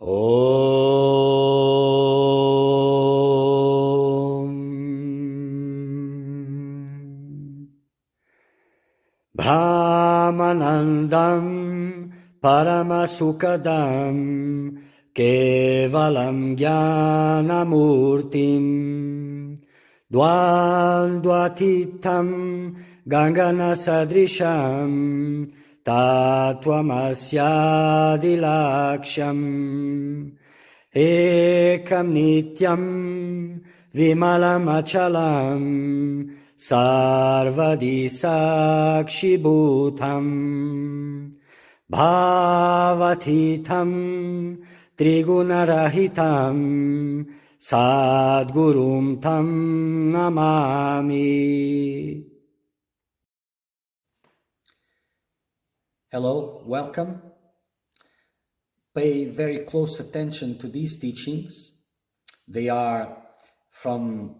Om Brahmanandam Paramasukadam Kevalam Jnanamurtim Dvandvatitam Ganganasadrisham Tattvamasyadilaksham Ekam Nityam Vimalamachalam Sarvadi Sakshibhutam Bhavatitam Trigunarahitam Sadgurum Tam Namami. Hello, welcome. Pay very close attention to these teachings. They are from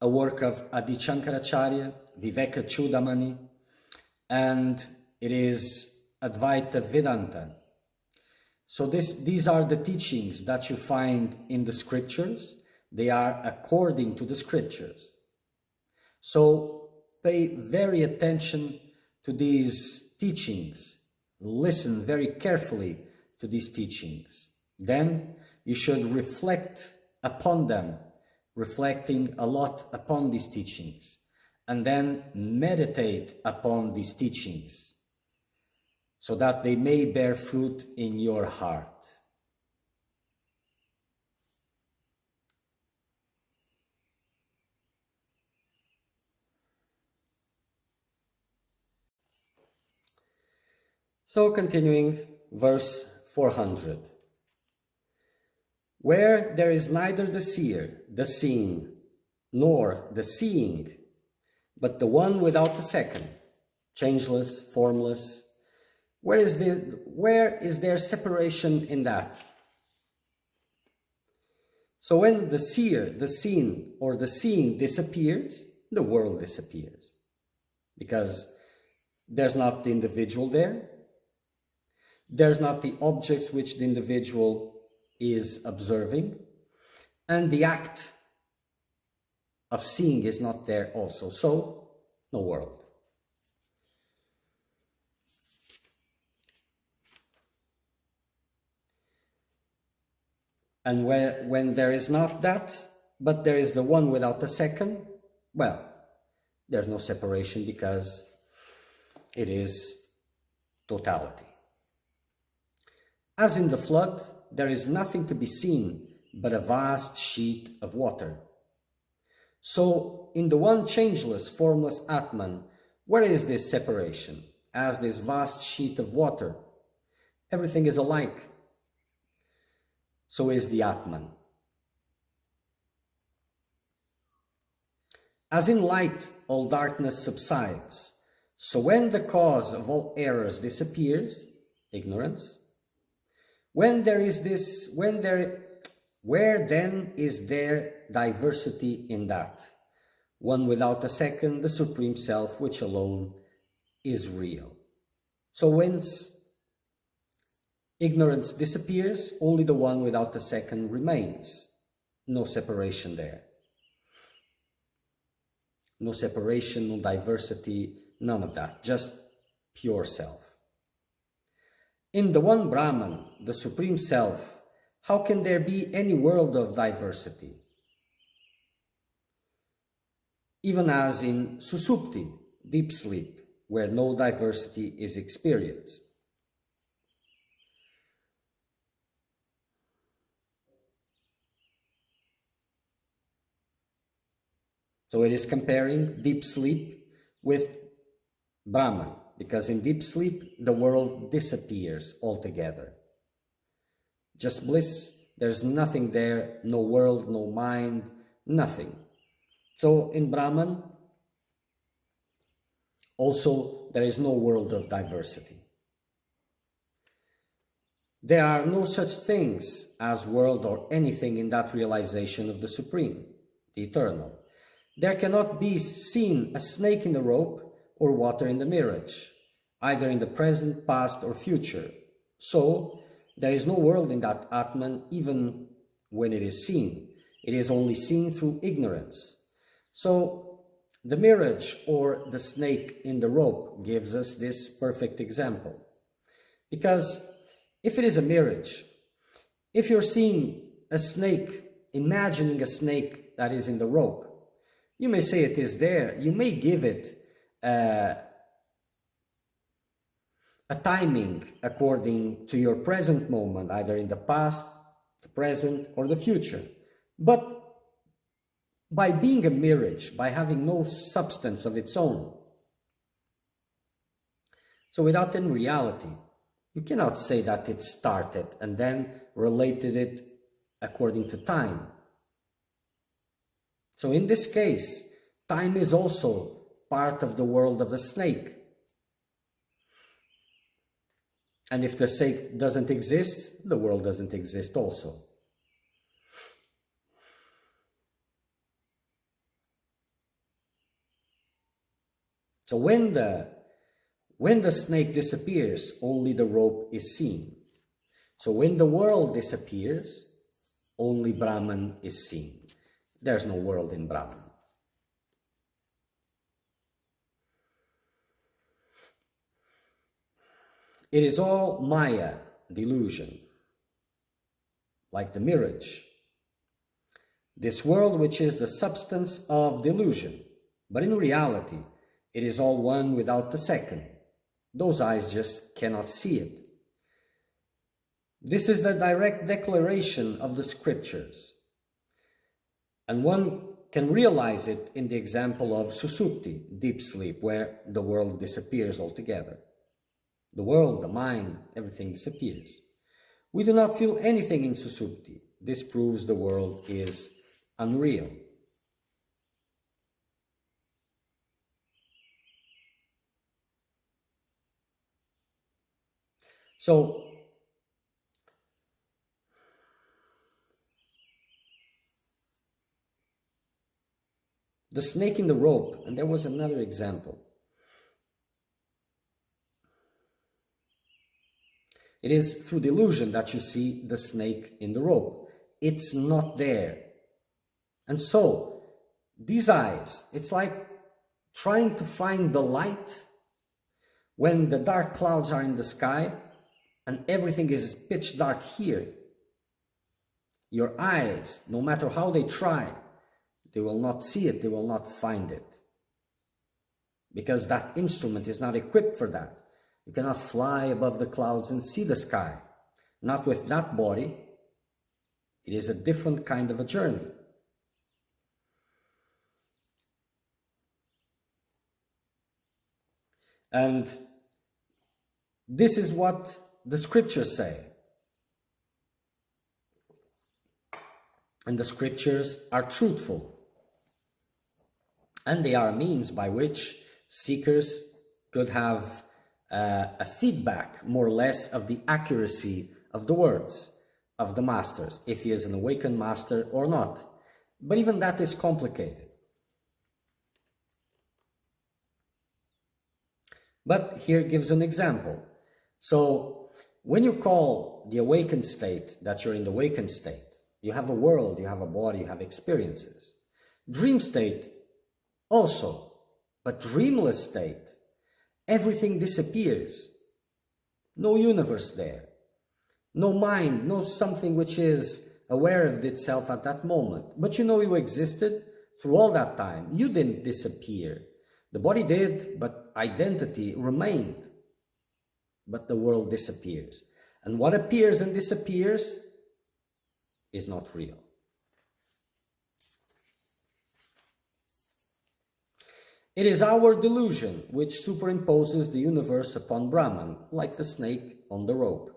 a work of Adi Shankaracharya, Viveka Chudamani, and it is Advaita Vedanta. So these are the teachings that you find in the scriptures. They are according to the scriptures. So pay very attention to these teachings. Listen very carefully to these teachings. Then you should reflect upon them, reflecting a lot upon these teachings, and then meditate upon these teachings so that they may bear fruit in your heart. So continuing, verse 400. Where there is neither the seer, the seeing, nor the seeing, but the one without the second, changeless, formless, where is there separation in that? So when the seer, the seen, or the seeing disappears, the world disappears. Because there's not the individual there. There's not the objects which the individual is observing, and the act of seeing is not there also. So, no world. And when there is not that, but there is the one without the second, well, there's no separation because it is totality. As in the flood, there is nothing to be seen but a vast sheet of water. So, in the one changeless, formless Atman, where is this separation? As this vast sheet of water, everything is alike. So is the Atman. As in light, all darkness subsides. So when the cause of all errors disappears, ignorance, where then is there diversity in that? One without a second, the Supreme Self, which alone is real. So whence ignorance disappears, only the one without the second remains. No separation there. No separation, no diversity, none of that. Just pure self. In the one Brahman, the Supreme Self, how can there be any world of diversity? Even as in Susupti, deep sleep, where no diversity is experienced. So it is comparing deep sleep with Brahman, because in deep sleep, the world disappears altogether. Just bliss, there's nothing there, no world, no mind, nothing. So in Brahman, also there is no world of diversity. There are no such things as world or anything in that realization of the Supreme, the Eternal. There cannot be seen a snake in the rope or water in the mirage, either in the present, past, or future. So, There is no world in that Atman even when it is seen. It is only seen through ignorance. So the mirage or the snake in the rope gives us this perfect example. Because if it is a mirage, if you're seeing a snake, imagining a snake that is in the rope, you may say it is there. You may give it a timing according to your present moment, either in the past, the present, or the future. But by being a mirage, by having no substance of its own, so without any reality, you cannot say that it started and then related it according to time. So in this case, time is also part of the world of the snake. And if the snake doesn't exist, the world doesn't exist also. So when the snake disappears, only the rope is seen. So when the world disappears, only Brahman is seen. There's no world in Brahman. It is all Maya, delusion, like the mirage. This world which is the substance of delusion, but in reality, it is all one without the second. Those eyes just cannot see it. This is the direct declaration of the scriptures. And one can realize it in the example of Susupti, deep sleep, where the world disappears altogether. The world, the mind, everything disappears. We do not feel anything in Susupti. This proves the world is unreal. So, the snake in the rope, and there was another example. It is through delusion that you see the snake in the rope. It's not there. And so, these eyes, it's like trying to find the light when the dark clouds are in the sky and everything is pitch dark here. Your eyes, no matter how they try, they will not see it, they will not find it. Because that instrument is not equipped for that. You cannot fly above the clouds and see the sky. Not with that body. It is a different kind of a journey. And this is what the scriptures say. And the scriptures are truthful. And they are a means by which seekers could have a feedback, more or less, of the accuracy of the words of the masters, if he is an awakened master or not. But even that is complicated. But here gives an example. So when you call the awakened state that you're in the awakened state, you have a world, you have a body, you have experiences. Dream state also, but dreamless state, everything disappears. No universe there. No mind, no something which is aware of itself at that moment. But you know you existed through all that time. You didn't disappear. The body did, but identity remained. But the world disappears. And what appears and disappears is not real. It is our delusion which superimposes the universe upon Brahman, like the snake on the rope.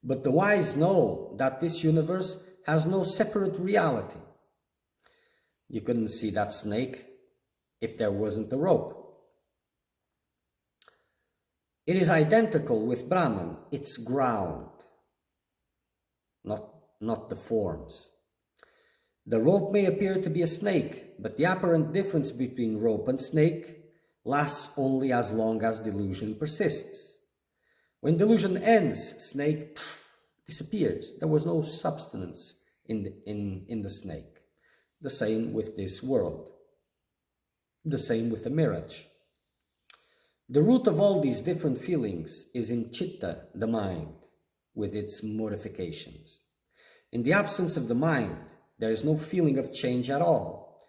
But the wise know that this universe has no separate reality. You couldn't see that snake if there wasn't a rope. It is identical with Brahman, its ground, not the forms. The rope may appear to be a snake, but the apparent difference between rope and snake lasts only as long as delusion persists. When delusion ends, snake disappears. There was no substance in the snake. The same with this world. The same with the mirage. The root of all these different feelings is in chitta, the mind, with its modifications. In the absence of the mind, there is no feeling of change at all,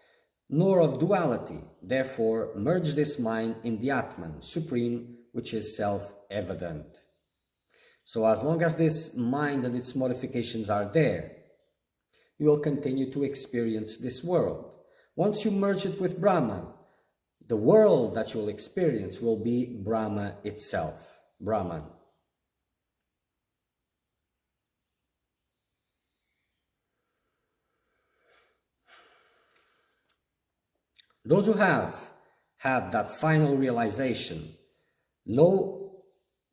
nor of duality. Therefore, merge this mind in the Atman, supreme, which is self-evident. So as long as this mind and its modifications are there, you will continue to experience this world. Once you merge it with Brahman, the world that you will experience will be Brahma itself, Brahman. Those who have had that final realization know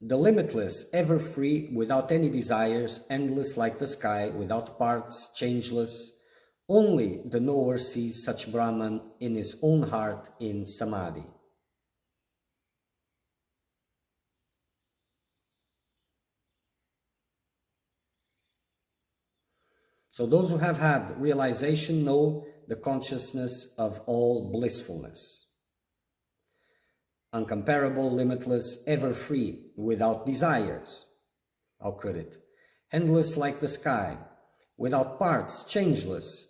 the limitless, ever free, without any desires, endless like the sky, without parts, changeless. Only the knower sees such Brahman in his own heart in Samadhi. So those who have had realization know the consciousness of all blissfulness. Uncomparable, limitless, ever free, without desires. How could it? Endless like the sky, without parts, changeless.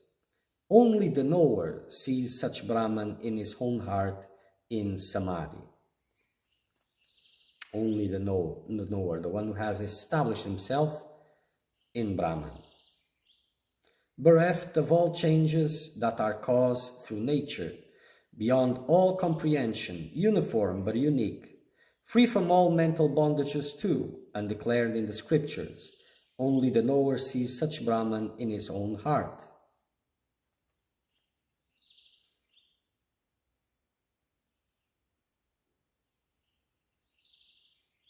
Only the knower sees such Brahman in his own heart in Samadhi. Only the knower, the one who has established himself in Brahman. Bereft of all changes that are caused through nature, beyond all comprehension, uniform but unique, free from all mental bondages too, undeclared in the scriptures, only the knower sees such Brahman in his own heart.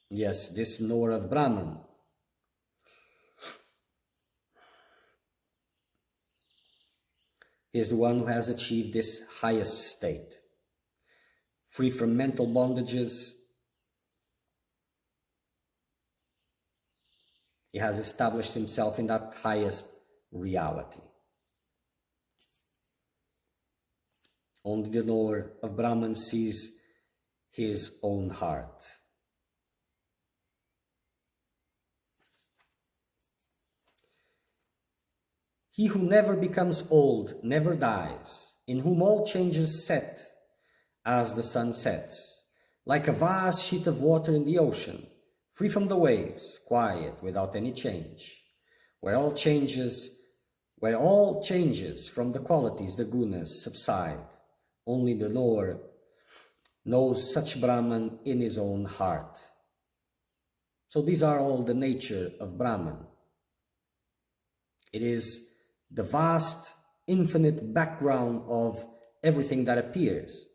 Yes, this knower of Brahman is the one who has achieved this highest state, free from mental bondages. He has established himself in that highest reality. Only the knower of Brahman sees his own heart. He who never becomes old, never dies, in whom all changes set as the sun sets, like a vast sheet of water in the ocean, free from the waves, quiet, without any change, where all changes from the qualities, the gunas, subside. Only the knower knows such Brahman in his own heart. So these are all the nature of Brahman. It is the vast, infinite background of everything that appears,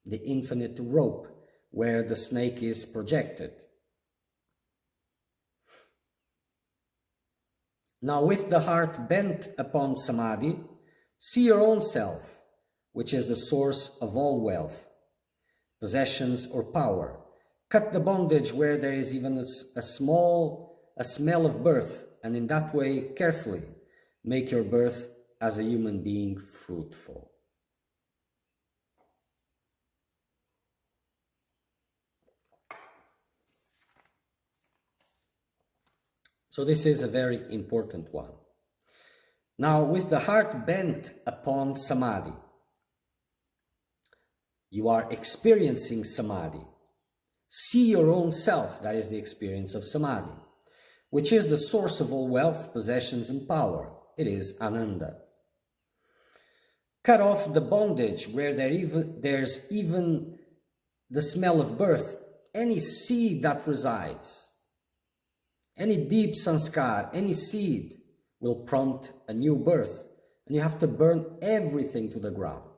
the infinite rope where the snake is projected. Now, with the heart bent upon Samadhi, see your own self, which is the source of all wealth, possessions or power. Cut the bondage where there is even a smell of birth, and in that way, carefully, make your birth as a human being fruitful. So this is a very important one. Now, with the heart bent upon Samadhi, you are experiencing Samadhi. See your own self, that is the experience of Samadhi, which is the source of all wealth, possessions, and power. It is Ananda. Cut off the bondage where there's even the smell of birth, any seed that resides, any deep sanskar, any seed will prompt a new birth, and you have to burn everything to the ground.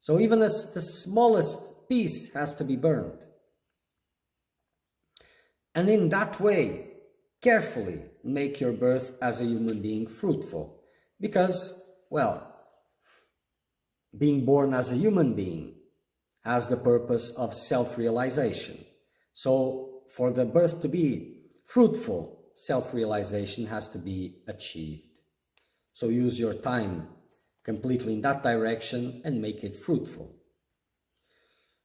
So even as the smallest piece has to be burned. And in that way, carefully make your birth as a human being fruitful. Because, well, being born as a human being has the purpose of self-realization. So for the birth to be fruitful, self-realization has to be achieved. So use your time completely in that direction and make it fruitful.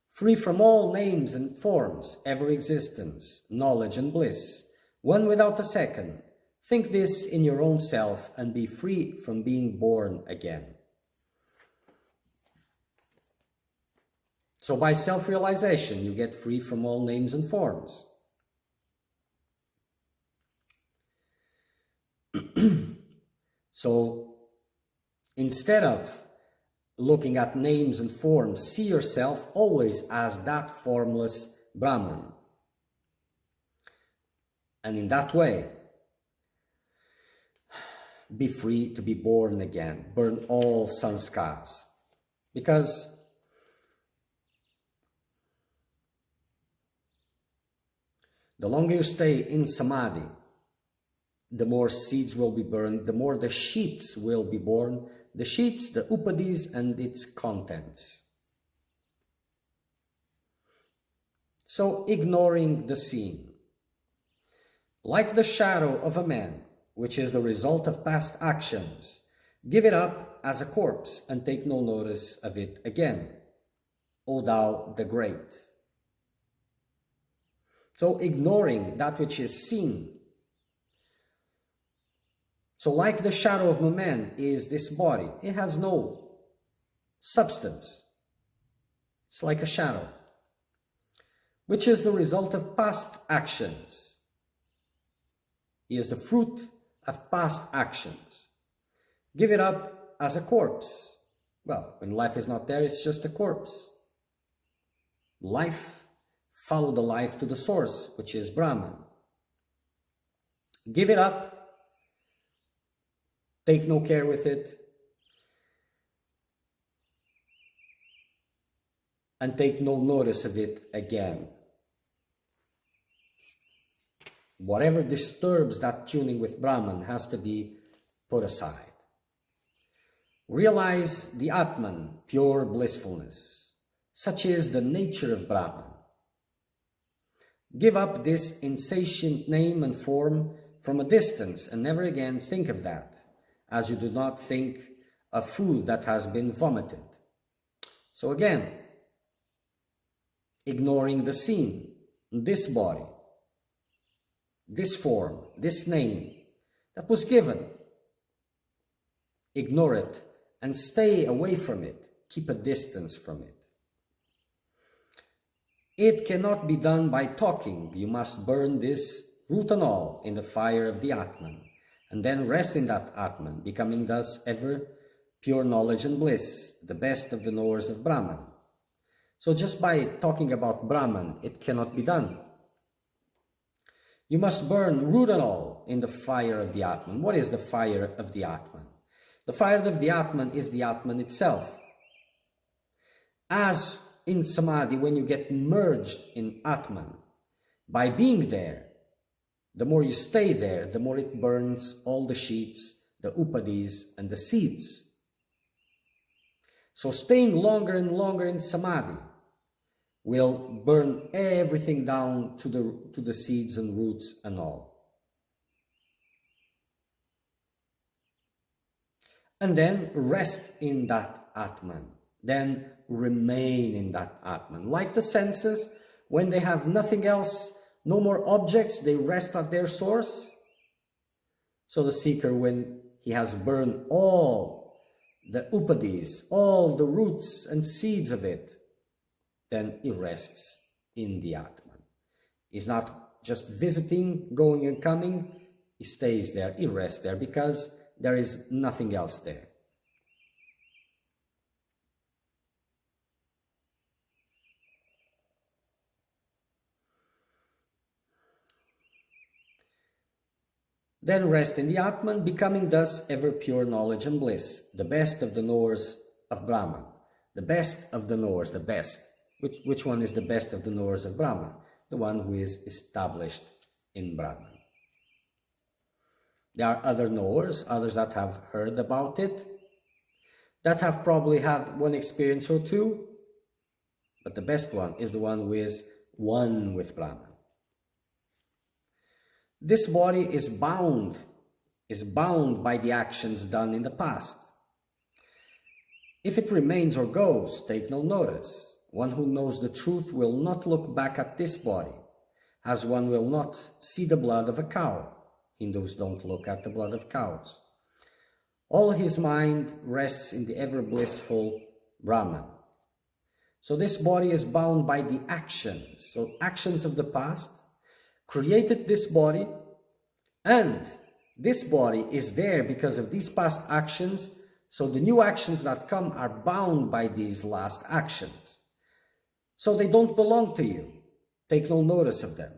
Free from all names and forms, ever existence, knowledge and bliss, one without a second. Think this in your own self and be free from being born again. So by self-realization, you get free from all names and forms. So instead of looking at names and forms, see yourself always as that formless Brahman. And in that way, be free to be born again, burn all sanskars. Because the longer you stay in samadhi, the more seeds will be burned, the more the sheets will be born, the sheets, the upadis and its contents. So ignoring the scene. Like the shadow of a man, which is the result of past actions, give it up as a corpse and take no notice of it again, O thou the great. So ignoring that which is seen. So like the shadow of a man is this body. It has no substance. It's like a shadow, which is the result of past actions. He is the fruit of past actions. Give it up as a corpse. Well, when life is not there, it's just a corpse. Life, follow the life to the source, which is Brahman. Give it up. Take no care with it. And take no notice of it again. Whatever disturbs that tuning with Brahman has to be put aside. Realize the Atman, pure blissfulness. Such is the nature of Brahman. Give up this insatiate name and form from a distance and never again think of that, as you do not think of food that has been vomited. So again, ignoring the scene, this body, this form, this name that was given. Ignore it and stay away from it. Keep a distance from it. It cannot be done by talking. You must burn this root and all in the fire of the Atman, and then rest in that Atman, becoming thus ever pure knowledge and bliss, the best of the knowers of Brahman. So just by talking about Brahman, it cannot be done. You must burn root and all in the fire of the Atman. What is the fire of the Atman? The fire of the Atman is the Atman itself. As in Samadhi, when you get merged in Atman, by being there, the more you stay there, the more it burns all the sheets, the upadis, and the seeds. So staying longer and longer in Samadhi will burn everything down to the seeds and roots and all. And then rest in that Atman. Then remain in that Atman. Like the senses, when they have nothing else, no more objects, they rest at their source. So the seeker, when he has burned all the upadis, all the roots and seeds of it, then he rests in the Atman. He's not just visiting, going and coming. He stays there, he rests there, because there is nothing else there. Then rest in the Atman, becoming thus ever pure knowledge and bliss, the best of the knowers of Brahman. The best of the knowers, the best. Which one is the best of the knowers of Brahman? The one who is established in Brahman. There are other knowers, others that have heard about it, that have probably had one experience or two, but the best one is the one who is one with Brahman. this body is bound by the actions done in the past. If it remains or goes, take no notice. One who knows the truth will not look back at this body, as one will not see the blood of a cow. Hindus don't look at the blood of cows. All his mind rests in the ever blissful Brahman. So this body is bound by the actions. So actions of the past created this body, and this body is there because of these past actions. So the new actions that come are bound by these last actions. So they don't belong to you. Take no notice of them.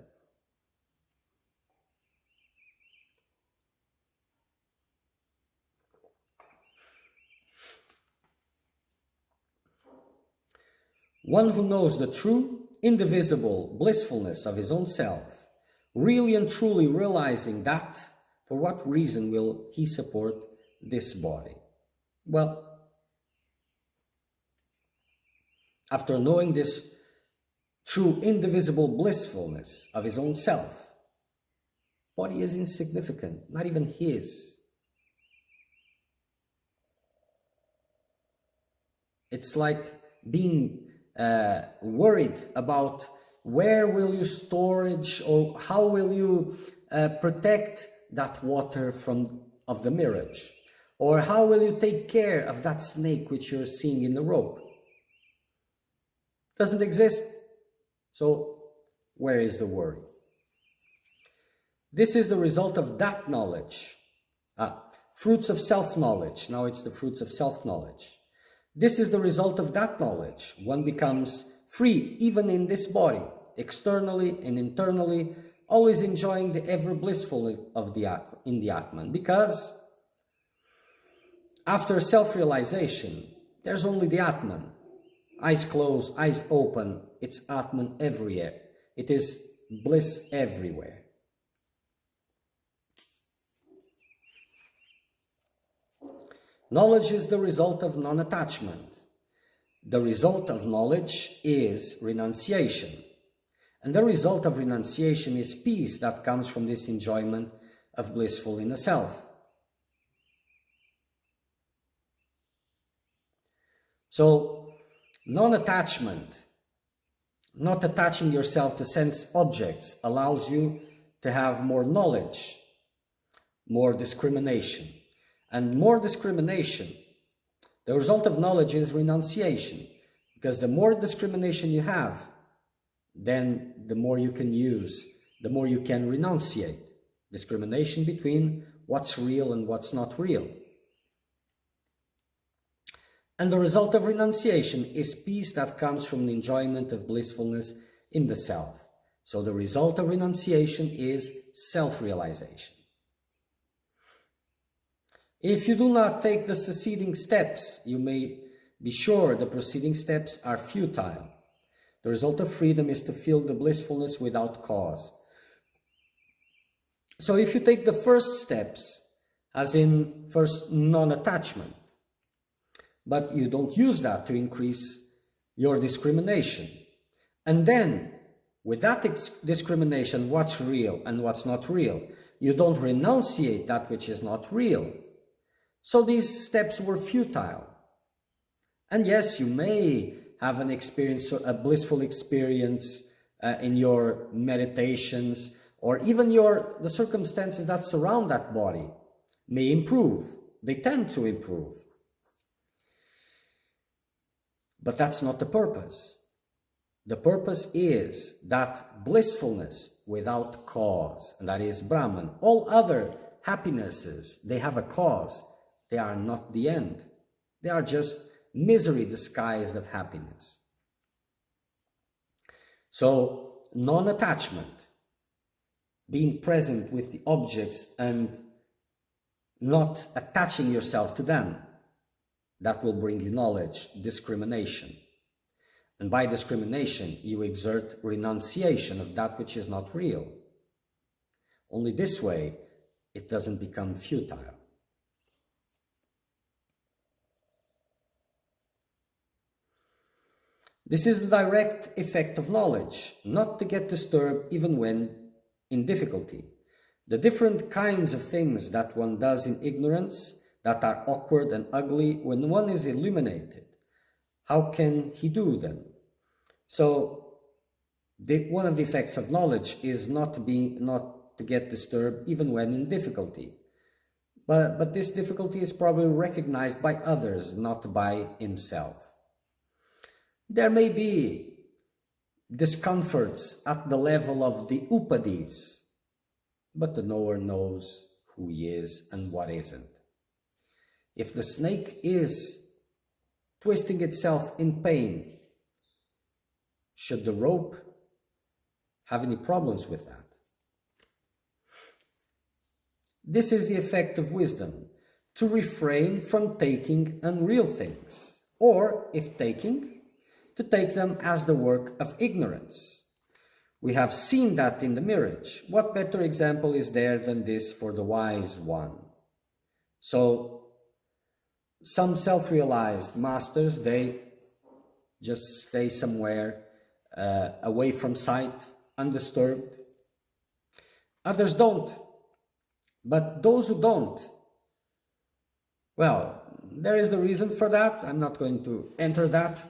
One who knows the true, indivisible blissfulness of his own self, really and truly realizing that, for what reason will he support this body? Well, after knowing this true, indivisible blissfulness of his own self, body is insignificant, not even his. It's like being worried about where will you storage or how will you protect that water of the mirage, or how will you take care of that snake which you're seeing in the rope. Doesn't exist. So where is the worry? This is the result of that knowledge. Fruits of self-knowledge. Now it's the fruits of self-knowledge. This is the result of that knowledge. One becomes free even in this body, externally and internally, always enjoying the ever blissful in the Atman, because after self-realization, there's only the Atman. Eyes closed, eyes open, it's Atman everywhere. It is bliss everywhere. Knowledge is the result of non-attachment. The result of knowledge is renunciation. And the result of renunciation is peace that comes from this enjoyment of blissful inner self. So, non-attachment, not attaching yourself to sense objects, allows you to have more knowledge, more discrimination. And more discrimination, the result of knowledge is renunciation, because the more discrimination you have, then the more you can use, the more you can renunciate. Discrimination between what's real and what's not real. And the result of renunciation is peace that comes from the enjoyment of blissfulness in the self. So the result of renunciation is self-realization. If you do not take the succeeding steps, you may be sure the preceding steps are futile. The result of freedom is to feel the blissfulness without cause. So if you take the first steps, as in first non-attachment, but you don't use that to increase your discrimination, and then with that discrimination, what's real and what's not real, you don't renunciate that which is not real. So these steps were futile. And yes, you may have an experience, a blissful experience in your meditations, or even the circumstances that surround that body may improve. They tend to improve. But that's not the purpose. The purpose is that blissfulness without cause, and that is Brahman. All other happinesses, they have a cause. They are not the end. They are just misery disguised as happiness. So, non-attachment, being present with the objects and not attaching yourself to them, that will bring you knowledge. Discrimination. And by discrimination, you exert renunciation of that which is not real. Only this way, it doesn't become futile. This is the direct effect of knowledge, not to get disturbed even when in difficulty. The different kinds of things that one does in ignorance that are awkward and ugly, when one is illuminated, how can he do them? So one of the effects of knowledge is not to get disturbed even when in difficulty. But this difficulty is probably recognized by others, not by himself. There may be discomforts at the level of the upadis, but the knower knows who he is and what isn't. If the snake is twisting itself in pain, should the rope have any problems with that? This is the effect of wisdom, to refrain from taking unreal things, or, if taking, to take them as the work of ignorance. We have seen that in the mirage. What better example is there than this for the wise one? So, some self-realized masters, they just stay somewhere away from sight, undisturbed. Others don't. But those who don't, well, there is the reason for that. I'm not going to enter that.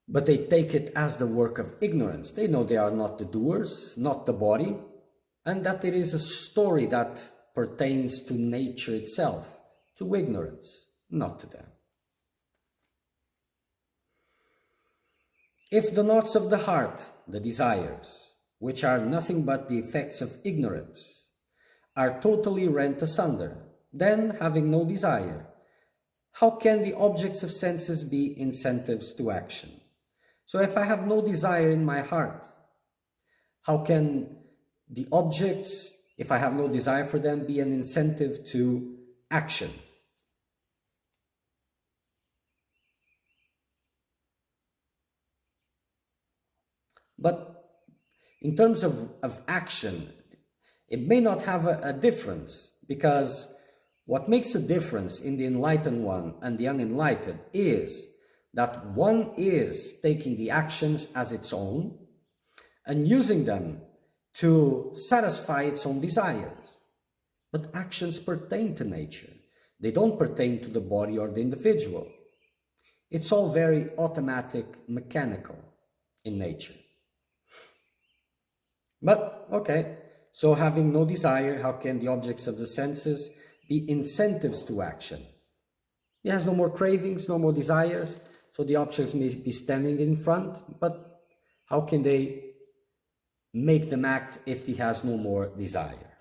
But they take it as the work of ignorance. They know they are not the doers, not the body, and that it is a story that pertains to nature itself, to ignorance, not to them. If the knots of the heart, the desires, which are nothing but the effects of ignorance, are totally rent asunder, then, having no desire, how can the objects of senses be incentives to action? So if I have no desire in my heart, how can the objects, if I have no desire for them, be an incentive to action? But in terms of action, it may not have a difference, because what makes a difference in the enlightened one and the unenlightened is that one is taking the actions as its own and using them to satisfy its own desires. But actions pertain to nature. They don't pertain to the body or the individual. It's all very automatic, mechanical in nature. But, okay, so having no desire, how can the objects of the senses be incentives to action? He has no more cravings, no more desires, so the objects may be standing in front, but how can they make them act if he has no more desire?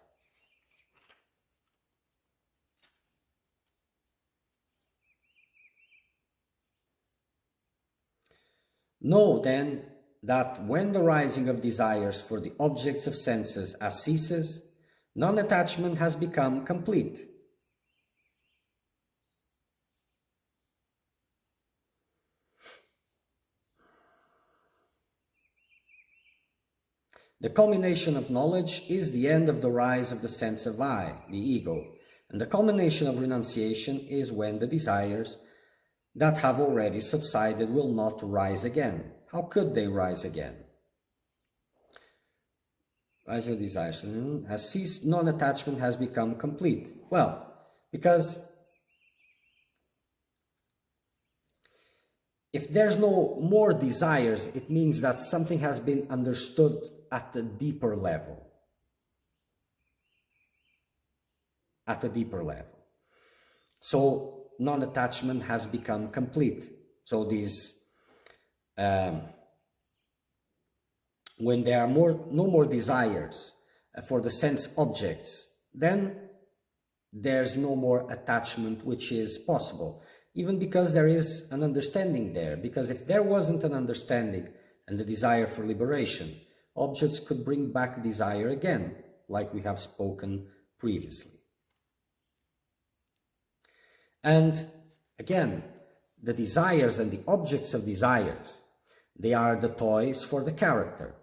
Know, then, that when the rising of desires for the objects of senses ceases, non-attachment has become complete. The culmination of knowledge is the end of the rise of the sense of I, the ego, and the culmination of renunciation is when the desires that have already subsided will not rise again. How could they rise again? Rising of desires has ceased, non-attachment has become complete. Well, because if there's no more desires, it means that something has been understood at a deeper level. At a deeper level. So non-attachment has become complete. So these when there are no more desires for the sense objects, then there's no more attachment which is possible, even because there is an understanding there. Because if there wasn't an understanding and the desire for liberation, objects could bring back desire again, like we have spoken previously. And again, the desires and the objects of desires, they are the toys for the character.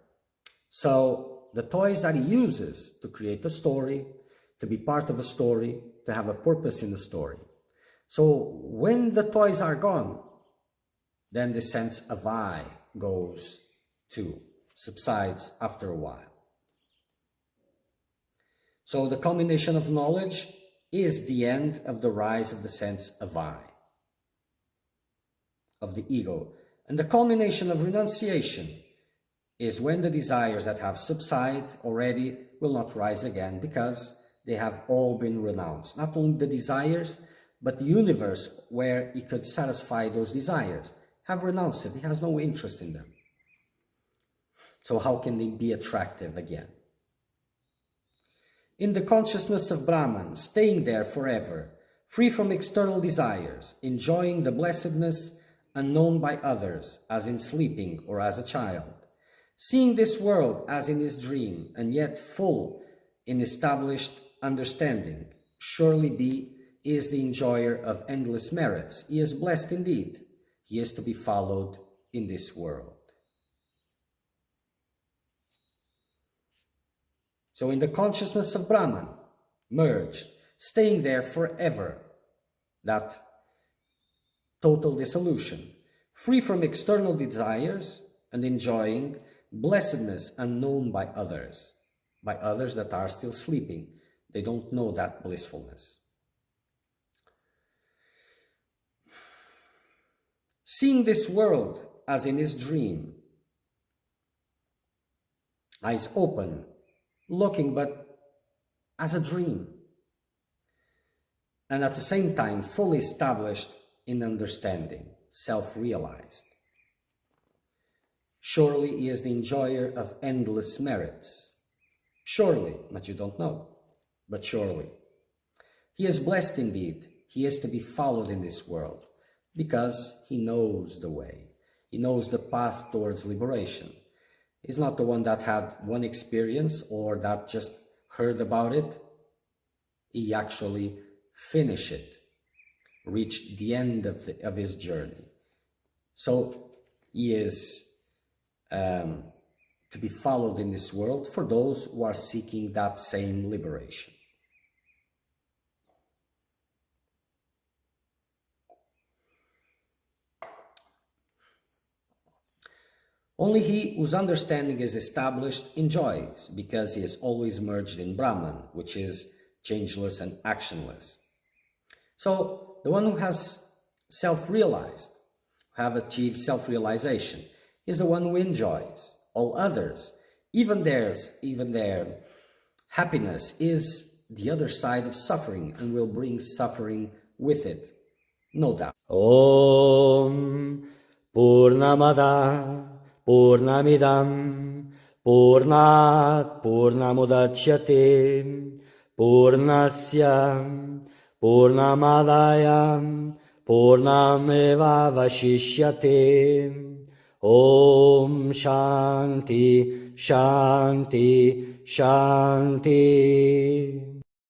So the toys that he uses to create a story, to be part of a story, to have a purpose in the story. So when the toys are gone, then the sense of I goes too, subsides after a while. So the culmination of knowledge is the end of the rise of the sense of I, of the ego. And the culmination of renunciation is when the desires that have subsided already will not rise again, because they have all been renounced. Not only the desires, but the universe where it could satisfy those desires have renounced it. It has no interest in them. So how can they be attractive again? In the consciousness of Brahman, staying there forever, free from external desires, enjoying the blessedness unknown by others, as in sleeping or as a child, seeing this world as in his dream, and yet full in established understanding, surely is the enjoyer of endless merits. He is blessed indeed. He is to be followed in this world. So in the consciousness of Brahman, merged, staying there forever, that total dissolution, free from external desires and enjoying blessedness unknown by others that are still sleeping. They don't know that blissfulness. Seeing this world as in his dream, eyes open, looking but as a dream, and at the same time fully established in understanding, self-realized. Surely he is the enjoyer of endless merits. Surely, but you don't know, but surely. He is blessed indeed. He is to be followed in this world, because he knows the way. He knows the path towards liberation. He's not the one that had one experience or that just heard about it. He actually finished it, reached the end of his journey. So he is to be followed in this world for those who are seeking that same liberation. Only he whose understanding is established enjoys, because he is always merged in Brahman, which is changeless and actionless. So the one who has self-realized, have achieved self-realization, is the one who enjoys. All others, even their happiness, is the other side of suffering and will bring suffering with it, no doubt. Om Purnamada Purnamidam Purnat Purnamudachyate Purnasya Purnamadaya Purnameva Vashishyate. Om Shanti Shanti Shanti.